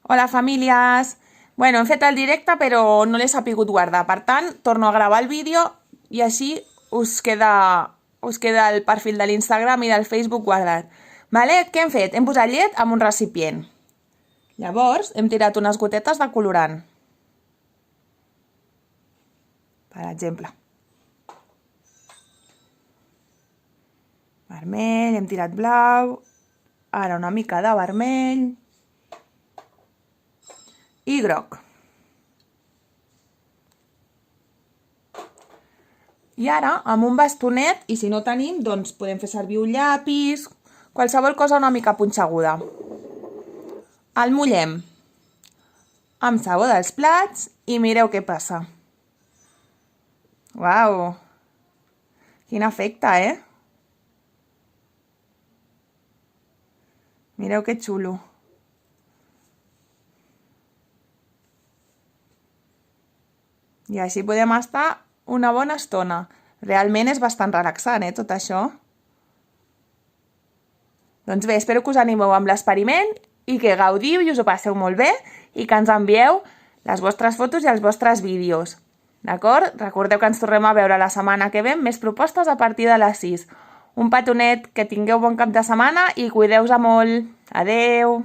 Hola famílies! Bueno, hem fet el directe però no l'he sapigut guardar. Per tant, torno a gravar el vídeo i així us queda el perfil de l'Instagram i del Facebook guardat. Vale? Què hem fet? Hem posat llet en un recipient. Llavors, hem tirat unes gotetes de colorant. Per exemple. Vermell, hem tirat blau, ara una mica de vermell i groc. I ara, amb un bastonet, i si no tenim, doncs podem fer servir un llapis, qualsevol cosa una mica punxeguda. El mullem amb sabó dels plats i mireu què passa. Uau! Quin efecte, eh? Mireu que xulo. I així podem estar una bona estona. Realment és bastant relaxant, tot això. Doncs bé, espero que us animeu amb l'experiment i que gaudiu i us ho passeu molt bé i que ens envieu les vostres fotos i els vostres vídeos. D'acord? Recordeu que ens tornem a veure la setmana que ve amb més propostes a partir de les 6. Un petonet, que tingueu bon cap de setmana i cuideu-vos molt. Adeu!